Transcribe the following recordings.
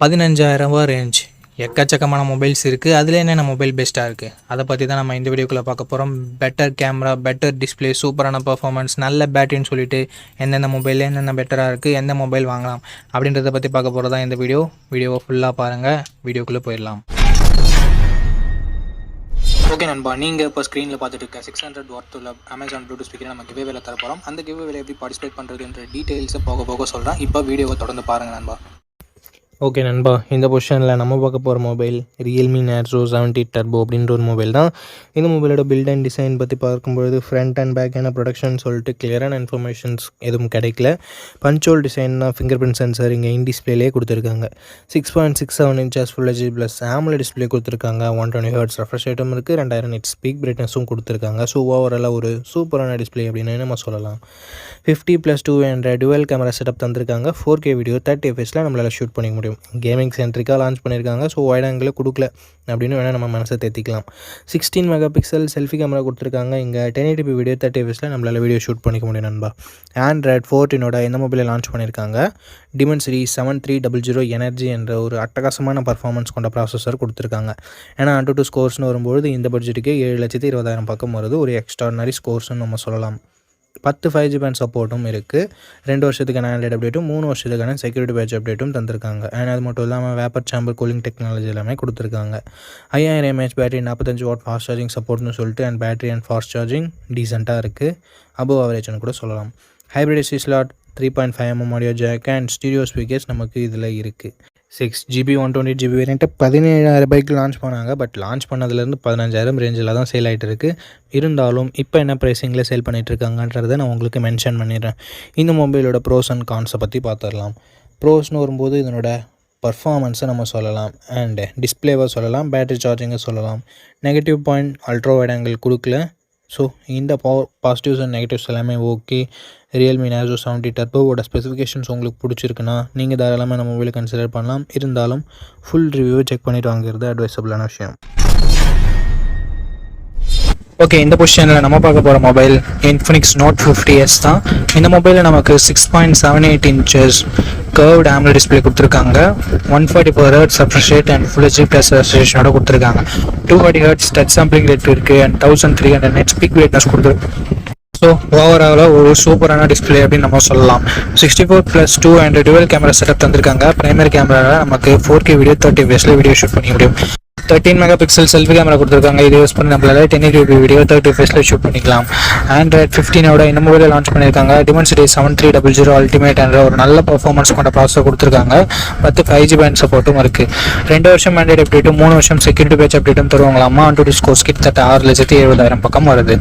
ரூ. 15,000 ரேஞ்ச் எக்கச்சக்கமான மொபைல்ஸ் இருக்குது. அதில் என்னென்ன மொபைல் பெஸ்ட்டாக இருக்குது அதை பற்றி தான் நம்ம இந்த வீடியோக்குள்ளே பார்க்க போகிறோம். பெட்டர் கேமரா, பெட்டர் டிஸ்பிளே, சூப்பரான பர்ஃபார்மன்ஸ், நல்ல பேட்டரின்னு சொல்லிட்டு எந்தெந்த மொபைல் என்னென்ன பெட்டராக இருக்குது, எந்த மொபைல் வாங்கலாம் அப்படின்றத பற்றி பார்க்க போகிறதா இந்த வீடியோவை ஃபுல்லாக பாருங்கள். வீடியோக்குள்ளே போயிடலாம். ஓகே நண்பா, நீங்கள் இப்போ ஸ்க்ரீனில் பார்த்துட்டு இருக்க 600 வாட் உள்ள அமேசான் ப்ளூடூத் ஸ்பீக்கரை நம்ம கிவ்வேல தர போகிறோம். அந்த கிவ்வேல எப்படி பார்ட்டிசிபேட் பண்ணுறதுன்ற டீட்டெயில்ஸை போக சொல்கிறேன். இப்போ வீடியோவை தொடர்ந்து பாருங்கள் நண்பா. ஓகே நண்பா, இந்த பொசிஷனில் நம்ம பார்க்க போகிற மொபைல் ரியல்மி நேர்ஸோ 70 டர்போ அப்படின்ற ஒரு மொபைல் தான். இந்த மொபைலோட பில்ட் அண்ட் டிசைன் பற்றி பார்க்கும்பொழுது ஃப்ரண்ட் அண்ட் பேக் என்ன ப்ரொடக்ஷன் சொல்லிட்டு கிளியரான இன்ஃபர்மேஷன்ஸ் எதுவும் கிடைக்கல. பஞ்சோல் டிசைன்னா ஃபிங்கர் பிரிண்ட் சென்சர் இங்கே இன் டிஸ்பிளேலேயே கொடுத்துருக்காங்க. 6.67 inches full HD plus AMOLED display கொடுத்துருக்காங்க. 120 ஹெர்ட்ஸ் ரெஃப்ரெஷ் ரேட்டும் இருக்குது. 2000 nits பீக் பிரைட்னஸும் கொடுத்துருக்காங்க. ஸோ ஓவராலாக ஒரு சூப்பரான டிஸ்பிளே அப்படின்னு நம்ம சொல்லலாம். 50+2 என்ற டுவெல் கேமரா செட்டப் தந்திருக்காங்க. 4K வீடியோ 30 fps நம்மளால் ஷூட் பண்ணிக்க முடியும். கேமிங் சென்ட்ரிக்காக லான்ச் பண்ணியிருக்காங்க. ஸோ வைட் ஆங்கிள் கொடுக்கல அப்படின்னு வேணால் நம்ம மனசை தேத்திக்கலாம். 16 மெகாபிக்சல் செல்ஃபி கேமரா கொடுத்துருக்காங்க. இங்கே 1080p வீடியோ 30 fps நம்மளால் வீடியோ ஷூட் பண்ணிக்க முடியும் நண்பா. Android 14 இந்த மொபைலை லான்ச் பண்ணியிருக்காங்க. Dimensity 7300 எனர்ஜி என்ற ஒரு அட்டகாசமான பர்ஃபார்மன்ஸ் கொண்ட ப்ராசஸர் கொடுத்துருக்காங்க. ஏன்னா AnTuTu ஸ்கோர்ஸ்னு வரும்போது இந்த பட்ஜெட்டுக்கு 7,20,000 பக்கம் வருது. ஒரு எக்ஸ்ட்ரானரி ஸ்கோர்ஸ்னு நம்ம சொல்லலாம். 10 5G பேண்ட் சப்போர்ட்டும் இருக்குது. 2 வருஷத்துக்கான ஆண்ட்ராய்டு அப்டேட்டும் 3 வருஷத்துக்கான செக்யூரிட்டி பேட்ச் அப்டேட்டும் தந்திருக்காங்க. அண்ட் அது மட்டும் இல்லாமல் வேப்பர் சேம்பர் கூலிங் டெக்னாலஜி எல்லாமே கொடுத்துருக்காங்க. 5000 mAh battery, 45 watt fast charging சப்போர்ட்னு சொல்லிட்டு and battery and fast charging டீசெண்டாக இருக்குது. அபவ் ஆவரேஜ்னு கூட சொல்லலாம். Hybrid SD slot, 3.5mm audio jack and stereo speakers நமக்கு இதில் இருக்குது. 6GB 128GB வேரியண்ட்டு 17,000 லான்ச் பண்ணாங்க. பட் லான்ச் பண்ணதுலேருந்து 15,000 ரேஞ்சில் தான் சேல் ஆகிட்டு இருக்குது. இருந்தாலும் இப்போ என்ன ப்ரைஸிங்கில் சேல் பண்ணிகிட்ருக்காங்கன்றதை நான் உங்களுக்கு மென்ஷன் பண்ணிடுறேன். இந்த மொபைலோட ப்ரோஸ் அண்ட் கான்ஸை பற்றி பார்த்துடலாம். ப்ரோஸ்னு வரும்போது இதனோட பர்ஃபார்மன்ஸை நம்ம சொல்லலாம். அண்டு டிஸ்பிளேவை சொல்லலாம். பேட்டரி சார்ஜிங்கை சொல்லலாம். Negative point ultra wide angle கொடுக்கல. ஸோ இந்த பாசிட்டிவ்ஸ் அண்ட் நெகட்டிவ்ஸ் எல்லாமே ஓகே. ரியல்மி நேர்ஸோ 70 டர்போவோட ஸ்பெசிஃபிகேஷன்ஸ் உங்களுக்கு பிடிச்சிருக்குன்னா நீங்கள் தாராளமாக நம்ம மொபைலை கன்சிடர் பண்ணலாம். இருந்தாலும் ஃபுல் ரிவ்யூவை செக் பண்ணிவிட்டு வாங்குறது அட்வைசபிளான விஷயம். ஓகே, இந்த பொசிஷனில் நம்ம பார்க்க போகிற மொபைல் Infinix Note 50s தான். இந்த மொபைலில் நமக்கு 6.78 inches கர்வ்டு AMOLED டிஸ்பிளே கொடுத்துருக்காங்க. 144 hertz refresh rate and full HD plus ரெசல்யூஷனோட கொடுத்துருக்காங்க. 240 ஹெர்ட்ஸ் டச் சாம்பிளிங் ரேட் இருக்குது அண்ட் 1300 nits பீக் பிரைட்னஸ் கொடுத்துருக்கு. ஸோ ஓவராலாக ஒரு சூப்பரான டிஸ்பிளே அப்படின்னு நம்ம சொல்லலாம். 64+2 அண்ட் டுவெல் கேமரா செட்டப் தந்திருக்காங்க. பிரைமரி கேமராவில் நமக்கு 4K video 30 fps video shoot பண்ணிக்க முடியும். 13 மெகாபிக்சல் செல்ஃபி கேமரா கொடுத்துருக்காங்க. இது யூஸ் பண்ணி நம்மளால 1080p வீடியோ 30 fps ஷூட் பண்ணிக்கலாம். Android 15 இந்த மொபைலை லான்ச் பண்ணியிருக்காங்க. Dimensity 7300 அல்டிமேட் என்ற ஒரு நல்ல பர்ஃபார்மன்ஸ் கொண்ட ப்ராசஸர் கொடுத்துருக்காங்க. 10 5G பேண்ட் சப்போர்ட்டும் இருக்குது. 2 வருஷம் ஆண்ட்ராய்டு அப்டேட்டும் 3 வருஷம் செக்யூரிட்டி பேட்ச் அப்டேட்டும் தருவாங்களாமா. AnTuTu ஸ்கோர்ஸ் கிட்டத்தட்ட 6,70,000 பக்கம் வருது.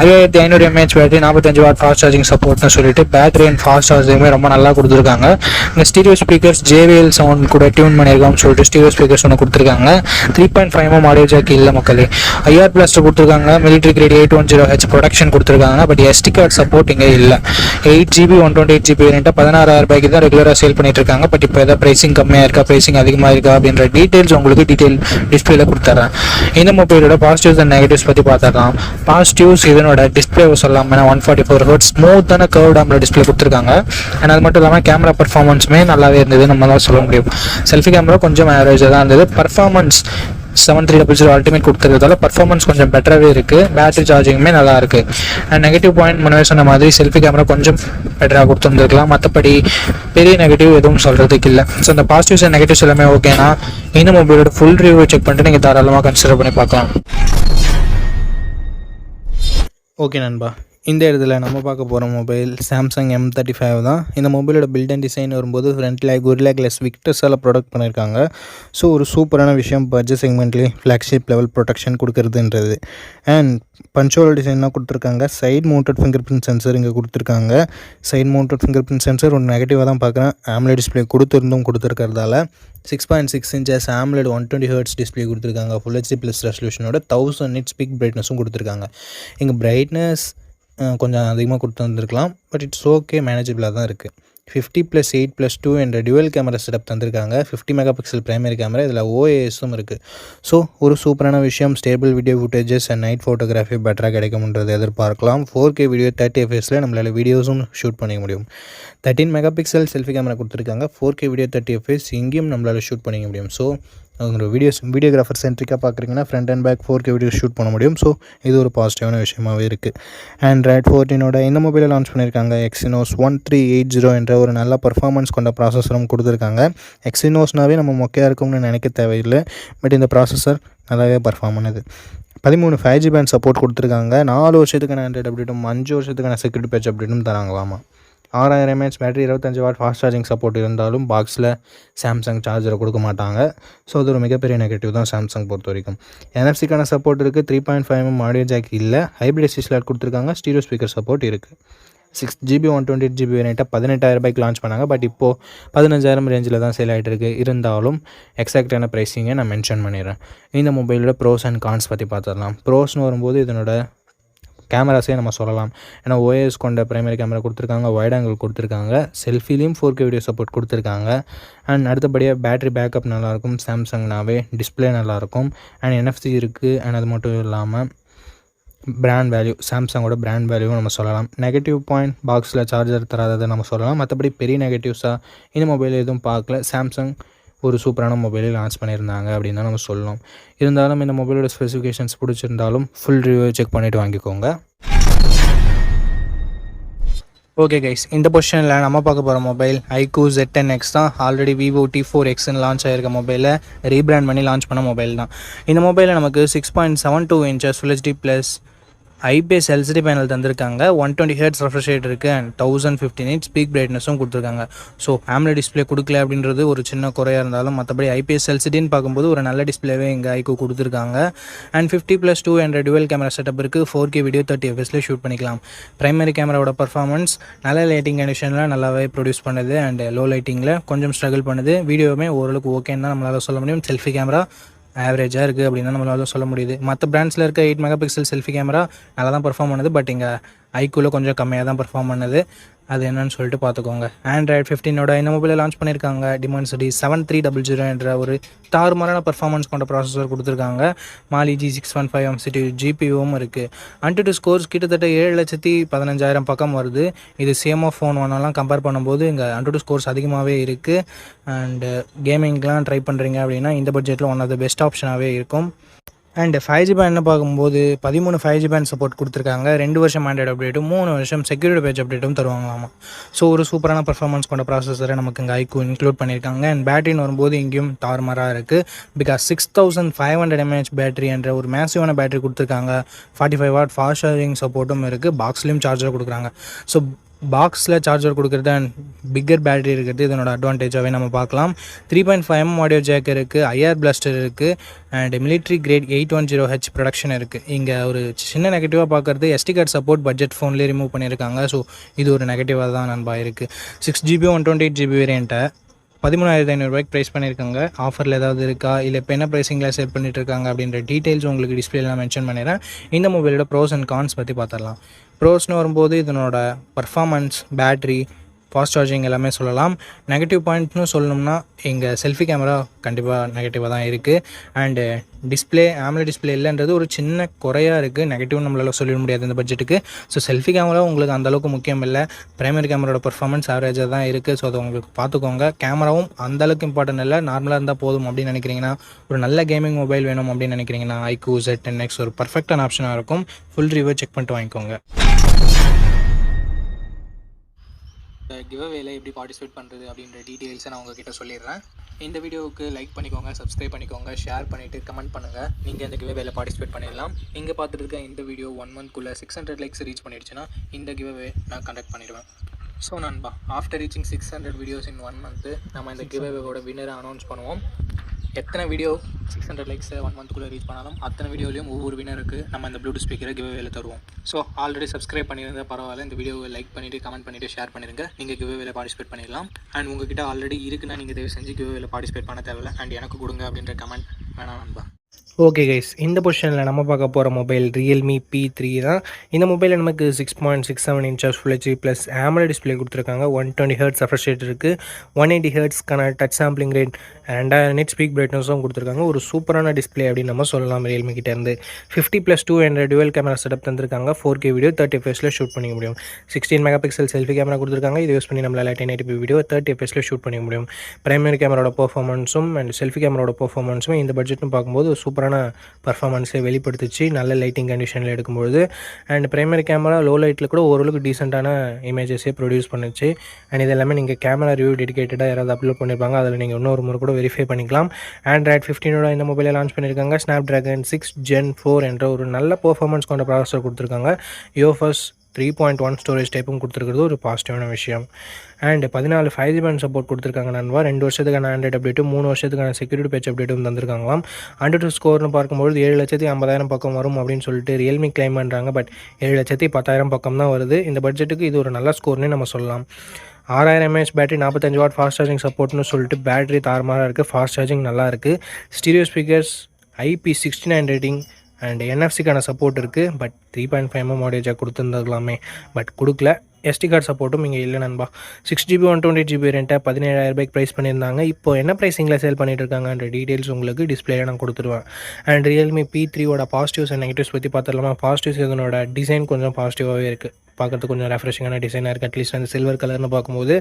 5500 mAh battery, 45 watt fast charging சப்போர்ட்னு சொல்லிட்டு பேட்டரி அண்ட் ஃபாஸ்ட் சார்ஜிங்குமே ரொம்ப நல்லா கொடுத்துருக்காங்க. இந்த ஸ்டீரியோ ஸ்பீக்கர்ஸ் JBL சவுண்ட் கூட டியூன் பண்ணியிருக்கான்னு சொல்லிட்டு ஸ்டீரியோ ஸ்பீக்கர்ஸ் ஒன்று கொடுத்துருக்காங்க. 3.5mm ஆடியோ ஜாக் இல்லை மக்களே. IR பிளாஸ்டர் கொடுத்துருக்காங்க. மிலிட்ரி கிரேட் 810H ப்ரொடக்ஷன் கொடுத்துருக்காங்க. பட் SD கார்டு சப்போர்ட் இங்கே இல்லை. 8GB 128GB வேரியண்ட்டை 16,000 தான் ரெகுலராக சேல் பண்ணிட்டு இருக்காங்க. பட் இப்போ எதாவது ப்ரைஸிங் கம்மியாக இருக்கா, ப்ரைஸிங் அதிகமாக இருக்கா அப்படின்ற டீட்டெயில்ஸ் உங்களுக்கு டிஸ்பிளேல கொடுத்துட்றேன். இந்த மொபைலோட பாசிட்டிவ்ஸ் அண்ட் நெகட்டிவ்ஸ் பற்றி பார்த்துடலாம். பாசிட்டிவ்ஸ் இதனோட டிஸ்பிளே சொல்லலாம். 144 ஹெர்ட்ஸ் ஸ்மூத்தான கர்வ்டு AMOLED டிஸ்பிளே கொடுத்துருக்காங்க. அண்ட் அது மட்டும் இல்லாமல் கேமரா பர்ஃபார்மன்ஸுமே நல்லாவே இருந்தது நம்ம தான் சொல்ல முடியும். செல்ஃபி கேமரா கொஞ்சம் ஆவரேஜாக தான் இருந்தது. பர்ஃபார்மன்ஸ் 7300 அல்டிமேட் கொடுத்துருக்கிறதால பர்ஃபார்மன்ஸ் கொஞ்சம் பெட்டராகவே இருக்குது. பேட்டரி சார்ஜிங்குமே நல்லா இருக்குது. அண்ட் நெகட்டிவ் பாயிண்ட் முன்னே சொன்ன மாதிரி செல்ஃபி கேமரா கொஞ்சம் பெட்டராக கொடுத்துருந்துருக்கலாம். மற்றபடி பெரிய நெகட்டிவ் எதுவும் சொல்கிறதுக்கு இல்லை. ஸோ இந்த பாசிட்டிவ்ஸ் அண்ட் நெகட்டிவ்ஸ் எல்லாமே ஓகேனா இந்த மொபைலோட ஃபுல் ரிவ்யூ செக் பண்ணிட்டு நீங்கள் தாராளமாக கன்சிடர் பண்ணி பார்க்கலாம். ஓகே நண்பா, இந்த இடத்துல நம்ம பார்க்க போகிற மொபைல் Samsung M35 தான். இந்த மொபைலோட பில்ட் அண்ட் டிசைன் வரும்போது ஃப்ரண்ட்டில் Gorilla Glass Victusஸால் ப்ரொடக்ட் பண்ணியிருக்காங்க. ஸோ ஒரு சூப்பரான விஷயம் பட்ஜெட் செக்மெண்ட்லேயே ஃப்ளாக்ஷிப் லெவல் ப்ரொடெக்ஷன் கொடுக்குறதுன்றது. அண்ட் பஞ்சோல் டிசைனாக கொடுத்துருக்காங்க. Side mounted fingerprint sensor இங்கே கொடுத்துருக்காங்க. Side mounted fingerprint sensor ஒரு நெகட்டிவாக தான் பார்க்குறேன். AMOLED டிஸ்பிளே கொடுத்துருக்கிறதால 6.6 inches AMOLED 120 Hz டிஸ்பிளே கொடுத்துருக்காங்க. ஃபுல் ஹெச்டி ப்ளஸ் ரெசல்யூஷனோட 1000 nits பீக் பிரைட்னஸும் கொடுத்துருக்காங்க. இங்கே பிரைட்னஸ் கொஞ்சம் அதிகமாக கொடுத்து வந்துருக்கலாம். பட் இட்ஸ் ஓகே, மேனேஜபிளாக தான் இருக்குது. 50+8+2 என்ற டுவல் கேமரா செட்டப் தந்திருக்காங்க. 50 மெகா பிக்சல் பிரைமரி கேமரா, இதில் ஓஏஎஸும் இருக்குது. ஸோ ஒரு சூப்பரான விஷயம், stable video footages and night photography பெட்டராக கிடைக்கும்ன்றது எதிர்பார்க்கலாம். 4K வீடியோ 30 fps நம்மளால் வீடியோஸும் ஷூட் பண்ணிக்க முடியும். 13 மெகா பிக்சல் செல்ஃபி கேமரா கொடுத்துருக்காங்க. 4K வீடியோ 30 fps இங்கேயும் நம்மளால் ஷூட் பண்ணிக்க முடியும். ஸோ அவங்க வீடியோகிராஃபர் சென்ட்ரிக்காக பார்க்குறீங்கன்னா front and back 4K video shoot பண்ண முடியும். ஸோ இது ஒரு பாசிட்டிவான விஷயமாகவே இருக்குது. ஆண்ட்ராய்ட் 14 இந்த மொபைலை லான்ச் பண்ணியிருக்காங்க. Exynos 1380 என்ற ஒரு நல்ல பர்ஃபார்மன்ஸ் கொண்ட ப்ராசஸரும் கொடுத்துருக்காங்க. Exynosனாவே நம்ம மொக்கையாக இருக்கும்னு நினைக்க தேவையில்லை. பட் இந்த ப்ராசஸர் நல்லாவே பர்ஃபார்ம் பண்ணுது. 13 5G பேண்ட் சப்போர்ட் கொடுத்துருக்காங்க. 4 வருஷத்துக்கான ஆண்ட்ராய்டு அப்டேட்டும் 5 வருஷத்துக்கான செக்யூரிட்டி பேட்ச் அப்டேட்டும் தராங்களாமா. 6000 mAh battery, 25 what fast charging support இருந்தாலும் பாக்ஸில் சாம்சங் சார்ஜரை கொடுக்க மாட்டாங்க. ஸோ அது ஒரு மிகப்பெரிய நெகட்டிவ் தான் சாம்சங் பொறுத்த வரைக்கும். NFC-க்கான சப்போர்ட் இருக்குது. 3.5mm ஆடியோ ஜாக் இல்லை. ஹைப்ரிட் SSD ஸ்லாட் கொடுத்துருக்காங்க. ஸ்டீரியோ ஸ்பீக்கர் சப்போர்ட் இருக்குது. 6GB 128GB வேரியண்ட்டாக 18,000 ரூபாய்க்கு லான்ச் பண்ணாங்க. பட் இப்போது 15,000 ரேஞ்சில் தான் சேல் ஆகிட்டு இருக்குது. இருந்தாலும் எக்ஸாக்டான ப்ரைஸிங்கை நான் மென்ஷன் பண்ணிடுறேன். இந்த மொபைலோட ப்ரோஸ் அண்ட் கான்ஸ் பற்றி பார்த்துடலாம். ப்ரோஸ்னு வரும்போது இதனோட கேமராஸே நம்ம சொல்லலாம். ஏன்னா ஓஎஸ் கொண்ட பிரைமரி கேமரா கொடுத்துருக்காங்க, வைட் ஆங்கிள் கொடுத்துருக்காங்க, செல்ஃபிலையும் 4K வீடியோ சப்போர்ட் கொடுத்துருக்காங்க. அண்ட் அடுத்தபடியாக பேட்டரி பேக்கப் நல்லாயிருக்கும். சாம்சங்னாவே டிஸ்பிளே நல்லாயிருக்கும். அண்ட் NFC இருக்குது. அண்ட் அது மட்டும் இல்லாமல் பிராண்ட் வேல்யூ, சாம்சங்கோட பிராண்ட் வேல்யூவும் நம்ம சொல்லலாம். நெகட்டிவ் பாயிண்ட், பாக்ஸில் சார்ஜர் தராததை நம்ம சொல்லலாம். மற்றபடி பெரிய நெகட்டிவ்ஸாக இந்த மொபைல் எதுவும் பார்க்கல. சாம்சங் ஒரு சூப்பரான மொபைலை லான்ச் பண்ணியிருந்தாங்க அப்படின்னு தான் நம்ம சொல்லணும். இருந்தாலும் இந்த மொபைலோட ஸ்பெசிஃபிகேஷன்ஸ் பிடிச்சிருந்தாலும் ஃபுல் ரிவ்யூ செக் பண்ணிவிட்டு வாங்கிக்கோங்க. ஓகே கைஸ், இந்த பொசிஷனில் நம்ம பார்க்க போகிற மொபைல் iQOO Z10X தான். ஆல்ரெடி Vivo T4Xன்னு லான்ச் ஆகிருக்க மொபைலை ரீபிராண்ட் பண்ணி லான்ச் பண்ண மொபைல் தான். இந்த மொபைலில் நமக்கு 6.72 inches Full HD plus IPS LCD panel தந்திருக்காங்க. 120Hz ரெஃப்ரெஷ் ரேட் இருக்குது. அண்ட் 1050 nits பீக் பிரைட்னஸும் கொடுத்துருக்காங்க. ஸோ AMOLED டிஸ்பிளே கொடுக்கல அப்படின்றது ஒரு சின்ன குறையாக இருந்தாலும் மற்றபடி IPS LCDன்னு பார்க்கும்போது ஒரு நல்ல டிஸ்பிளேவே இங்கே iQOO கொடுத்துருக்காங்க. அண்ட் 50+2 என்ற டுவல் கேமரா செட்டப் இருக்குது. 4K வீடியோ 30 fps ஷூட் பண்ணிக்கலாம். பிரைமரி கேமராவோட பர்ஃபார்மன்ஸ் நல்ல லைட்டிங் கண்டிஷனில் நல்லாவே ப்ரொடியூஸ் பண்ணுது. அண்ட் லோ லைட்டிங்கில் கொஞ்சம் ஸ்ட்ரகிள் பண்ணுது. வீடியோவுமே ஓரளவுக்கு ஓகேன்னு தான் நம்மளால் சொல்ல முடியும். செல்ஃபி கேமரா ஆவரேஜாக இருக்குது அப்படின்னு தான் நம்மளால சொல்ல முடியுது. மற்ற பிராண்ட்ஸில் இருக்க 8 மெகா பிக்சல் செல்ஃபி கேமரா நல்லா தான் பர்ஃபார்ம் பண்ணுது. பட் இங்கே iQOOவில் கொஞ்சம் கம்மியாக தான் பர்ஃபார்ம் பண்ணுது. அது என்னன்னு சொல்லிட்டு பார்த்துக்கோங்க. ஆண்ட்ராய்ட் 15 இந்த மொபைலில் லான்ச் பண்ணியிருக்காங்க. Dimensity 7300 என்ற ஒரு தாறுமாறான பர்ஃபார்மன்ஸ் கொண்ட ப்ராசஸர் கொடுத்துருக்காங்க. Mali G615 CPU GPUவும் இருக்குது. AnTuTu ஸ்கோர்ஸ் கிட்டத்தட்ட 7,15,000 பக்கம் வருது. இது CMO ஃபோன் ஒன்னெல்லாம் கம்பேர் பண்ணும்போது இங்கே AnTuTu ஸ்கோர்ஸ் அதிகமாகவே இருக்குது. அண்டு கேமிங்லாம் ட்ரை பண்ணுறீங்க அப்படின்னா இந்த பட்ஜெட்டில் ஒன் ஆஃப் த பெஸ்ட் ஆப்ஷனாகவே இருக்கும். அண்ட் 5G பேண்ட்னு பார்க்கும்போது 13 5G பேண்ட் சப்போர்ட் கொடுத்துருக்காங்க. 2 வருஷம் ஆண்ட்ராய்டு அப்டேட்டும் 3 வருஷம் செக்யூரிட்டி பேட்ச் அப்டேட்டும் தருவாங்களாமா. ஸோ ஒரு சூப்பரான பர்ஃபார்மன்ஸ் கொண்ட ப்ராசஸரை நமக்கு இங்கே iQOO இன்க்ளூட் பண்ணியிருக்காங்க. அண்ட் பேட்டரின்னு வரும்போது இங்கேயும் தாறுமாறாக இருக்குது. பிகாஸ் 6500 mAh பேட்டரி என்ற ஒரு மேசிவான பேட்டரி கொடுத்துருக்காங்க. 45 வாட் ஃபாஸ்ட் சார்ஜிங் சப்போர்ட்டும் இருக்குது. பாக்ஸ்லேயும் சார்ஜர் கொடுக்குறாங்க. ஸோ பாக்ஸில் சார்ஜர் கொடுக்குறது அண்ட் பிக்கர் பேட்டரி இருக்கிறது இதனோட அட்வான்டேஜாகவே நம்ம பார்க்கலாம். 3.5mm ஆடியோ ஜாக் இருக்குது. IR பிளாஸ்டர் இருக்குது. And military great 810H production இருக்குது. இங்கே ஒரு சின்ன நெகட்டிவாக பார்க்குறது SD கார்டு சப்போர்ட் பட்ஜெட் ஃபோன்லேயே ரிமூவ் பண்ணியிருக்காங்க. ஸோ இது ஒரு நெகட்டிவாக தான் நண்பா இருக்குது. 6GB 128GB வேரியண்ட்டை 13,500 ரூபாய்க்கு ப்ரைஸ் பண்ணியிருக்காங்க. ஆஃபரில் ஏதாவது இருக்கா, இல்லை இப்போ என்ன ப்ரைஸிங்கில் சேல் பண்ணிட்டு இருக்காங்க அப்படின்ற டீட்டெயில்ஸ் உங்களுக்கு டிஸ்பிளேலாம் மென்ஷன் பண்ணிடுறேன். இந்த மொபைலோட ப்ரோஸ் அண்ட் கான்ஸ் பற்றி பார்த்துடலாம். ப்ரோஸ்னு வரும்போது இதனோட பர்ஃபார்மன்ஸ், பேட்ரி, ஃபாஸ்ட் சார்ஜிங் எல்லாமே சொல்லலாம். நெகட்டிவ் பாயிண்ட்னு சொல்லணும்னா இங்கே செல்ஃபி கேமரா கண்டிப்பாக நெகட்டிவாக தான் இருக்குது. அண்டு டிஸ்பிளே AMOLED டிஸ்பிளே இல்லைன்றது ஒரு சின்ன குறையாக இருக்குது. நெகட்டிவ் நம்மளால் சொல்லிட முடியாது இந்த பட்ஜெட்டுக்கு. ஸோ செல்ஃபி கேமரா உங்களுக்கு அந்தளவுக்கு முக்கியம் இல்லை. பிரைமரி கேமராவோட பர்ஃபார்மன்ஸ் ஆவரேஜாக தான் இருக்குது. ஸோ அதை உங்களுக்கு பார்த்துக்கோங்க. கேமராவும் அந்தளவுக்கு இம்பார்ட்டன்ட் இல்லை, நார்மலாக இருந்தால் போதும் அப்படின்னு நினைக்கிறீங்கன்னா, ஒரு நல்ல கேமிங் மொபைல் வேணும் அப்படின்னு நினைக்கிறீங்கன்னா iQOO Z10X ஒரு பர்ஃபெக்டான ஆப்ஷனாக இருக்கும். ஃபுல் ரிவ்யூ செக் பண்ணிட்டு வாங்கிக்கோங்க. கிவ்அவேல எப்படி பார்ட்டிசிபேட் பண்ணுறது அப்படின்ற டீட்டெயில்ஸை நான் உங்ககிட்ட சொல்லிடுறேன். இந்த வீடியோவுக்கு லைக் பண்ணிக்கோங்க, சப்ஸ்கிரைப் பண்ணிக்கோங்க, ஷேர் பண்ணிவிட்டு கமெண்ட் பண்ணுங்கள். நீங்கள் இந்த கிவ்அவேல பார்ட்டிசிபேட் பண்ணிடலாம். இங்கே பார்த்துட்டு இருக்க இந்த வீடியோ 1 monthக்குள்ளே 600 likes ரீச் பண்ணிடுச்சுன்னா இந்த கிவ்அவே நான் கண்டக்ட் பண்ணிடுவேன். ஸோ நண்பா, ஆஃப்டர் ரீச்சிங் 600 வீடியோஸ் இன் 1 month நம்ம இந்த கிவ்அவேவோட வின்னரை அனௌன்ஸ் பண்ணுவோம். எத்தனை வீடியோ 600 likes 1 monthக்குள்ளே ரீச் பண்ணாலும் அத்தனை வீடியோலையும் ஒவ்வொரு வினருக்கு நம்ம இந்த ப்ளூடூத் ஸ்பீக்கரை கிவ்அவேல தருவோம். ஸோ ஆல்ரெடி சப்ஸ்கிரைப் பண்ணியிருந்தால் பரவாயில்ல, இந்த வீடியோவை லைக் பண்ணிவிட்டு கமெண்ட் பண்ணிவிட்டு ஷேர் பண்ணிடுங்க. நீங்கள் கிவ்அவேல பார்ட்டிசிபேட் பண்ணிடலாம். அண்ட் உங்ககிட்ட ஆல்ரெடி இருக்குன்னா நீங்கள் தயவு செஞ்சு கிவ்அவேல பார்ட்டிசிபேட் பண்ண தேவையில்லை. அண்ட் எனக்கு கொடுங்க அப்படின்ற கமெண்ட் வேணாம் நண்பா. ஓகே கைஸ், இந்த பொசிஷனில் நம்ம பார்க்க போகிற மொபைல் ரியல்மி P3 தான். இந்த மொபைலில் நமக்கு 6.67 inches full HD plus AMOLED display கொடுத்துருக்காங்க. 120 ஹெர்ட்ஸ் ரெஃப்ரெஷ் ரேட் இருக்குது. 180 ஹெர்ட்ஸ்க்கான touch sampling rate, 2000 nit peak பிரைட்னஸும் கொடுத்துருக்காங்க. ஒரு சூப்பரான டிஸ்பிளே அப்படின்னு நம்ம சொல்லலாம் ரியல்மி கிட்டேருந்து. 50+2 என்ற டுவல் கேமரா செட்டப் தந்திருக்காங்க. 4K வீடியோ 30 fps ஷூட் பண்ணிக்க முடியும். 16 மெகா பிக்சல் செல்ஃபி கேமரா கொடுத்துருக்காங்க. இது யூஸ் பண்ணி நம்மளால் 1080p வீடியோ 30 fps ஷூட் பண்ணிக்க முடியும். பிரைமரி கேமராவோட பர்ஃபார்மன்ஸும் அண்ட் செல்ஃபி கேமராவோட பர்ஃபார்மன்ஸும் இந்த பட்ஜெட்னு பார்க்கும்போது சூப்பரான பர்ஃபார்மன்ஸை வெளிப்படுத்துச்சு நல்ல லைட்டிங் கண்டிஷனில் எடுக்கும்போது. அண்ட் பிரைமரி கேமரா லோ லைட்டில் கூட ஓரளவுக்கு டீசெண்டான இமேஜஸே ப்ரொடியூஸ் பண்ணுச்சு. அண்ட் இது எல்லாமே நீங்கள் கேமரா ரிவ்யூ டெடிகேட்டடாக யாராவது அப்லோட் பண்ணியிருப்பாங்க, அதில் நீங்கள் இன்னொரு முறை கூட வெரிஃபை பண்ணிக்கலாம். ஆண்ட்ராய்ட் 15 இந்த மொபைலை லான்ச் பண்ணியிருக்காங்க. Snapdragon 6 Gen 4 என்ற ஒரு நல்ல பர்ஃபார்மன்ஸ் கொண்ட ப்ராசஸர் கொடுத்துருக்காங்க. UFS 3.1 ஸ்டோரேஜ் டைப்பும் கொடுத்துருக்கிறது ஒரு பாசிட்டிவான விஷயம். அண்ட் 14 5G பேண்ட் சப்போர்ட் கொடுத்துருக்காங்க நண்பா. 2 வருஷத்துக்கான ஆண்ட்ராய்ட் அப்டேட்டும் 3 வருஷத்துக்கான செக்யூரிட்டி பேட்ச் அப்டேட்டும் தந்திருக்காங்களாம். AnTuTu ஸ்கோர்னு பார்க்கும்போது 7,50,000 பக்கம் வரும் அப்படின்னு சொல்லிட்டு ரியல்மி கிளைம் பண்ணுறாங்க. பட் 7,10,000 பக்கம் தான் வருது. இந்த பட்ஜெட்டுக்கு இது ஒரு நல்ல ஸ்கோர்னே நம்ம சொல்லலாம். 6000 mAh battery, 45 watt fast charging சப்போர்ட்னு சொல்லிட்டு பேட்டரி தாறுமாறாக இருக்குது. ஃபாஸ்ட் சார்ஜிங் நல்லா இருக்குது. Stereo speakers, IP69 rating and NFC-க்கான சப்போர்ட் இருக்குது. பட் 3.5mm ஆடியோ ஜாக் கொடுத்துருந்துருக்கலாமே, பட் கொடுக்கல. SD கார்டு சப்போர்ட்டும் இங்கே இல்லை நண்பா. 6GB 128GB வேரியண்ட்டை 17,000 ரூபாய்க்கு ப்ரைஸ் பண்ணியிருந்தாங்க. இப்போ என்ன ப்ரைஸிங்கில் சேல் பண்ணிட்டு இருக்காங்கன்ற டீட்டெயில்ஸ் உங்களுக்கு டிஸ்பிளேல நான் கொடுத்துருவேன். அண்ட் ரியல்மி P3வோட பாசிட்டிவ்ஸ் அண்ட் நெகட்டிவ்ஸ் பற்றி பார்த்துடலாமா. பாசிட்டிவ்ஸ் இதனோட டிசைன் கொஞ்சம் பாசிட்டிவாகவே இருக்குது. பார்க்குறதுக்கு கொஞ்சம் ரெஃப்ரெஷிங்கான டிசைனாக இருக்குது. அட்லீஸ்ட் அந்த சில்வர் கலர்னு பார்க்கும்போது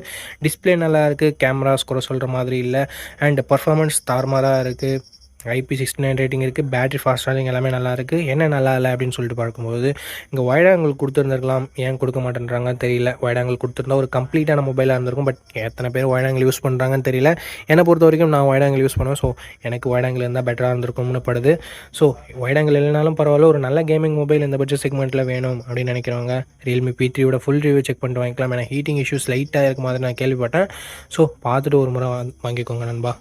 டிஸ்பிளே நல்லா இருக்குது. கேமராஸ் குறை சொல்கிற மாதிரி இல்லை. அண்ட் பர்ஃபார்மன்ஸ் தாறுமாறாக இருக்குது. IP69 ரேட்டிங் இருக்குது. பேட்டரி ஃபாஸ்ட் சார்ஜிங் எல்லாமே நல்லா இருக்குது. என்ன நல்லா இல்லை அப்படின்னு சொல்லிட்டு பார்க்கும்போது இங்கே வைட் ஆங்கிள் கொடுத்துருந்துருக்கலாம். ஏன் கொடுக்க மாட்டேன்றாங்கன்னு தெரியல. வைட் ஆங்கிள் கொடுத்துருந்தா ஒரு கம்ப்ளீட்டான மொபைலாக இருந்திருக்கும். பட் எத்தனை பேர் வைட் ஆங்கிள் யூஸ் பண்ணுறாங்கன்னு தெரியல. என்னை பொறுத்த வரைக்கும் நான் வைட் ஆங்கிள் யூஸ் பண்ணுவேன். ஸோ எனக்கு வைட் ஆங்கிள் இருந்தால் பெட்டராக இருந்திருக்கும்னு படுது. ஸோ வைட் ஆங்கிள் இல்லைனாலும் பரவாயில்ல, ஒரு நல்ல கேமிங் மொபைல் இந்த பட்ஜெட் செக்மெண்ட்டில் வேணும் அப்படின்னு நினைக்கிறவங்க ரியல்மி P3யோட ஃபுல் ரிவ்யூ செக் பண்ணிட்டு வாங்கிக்கலாம். ஏன்னா ஹீட்டிங் இஷ்யூஸ் லைட்டாக இருக்க மாதிரி நான் கேள்விப்பட்டேன். ஸோ பார்த்துட்டு ஒரு முறை வாங்கிக்கோங்க நண்பா.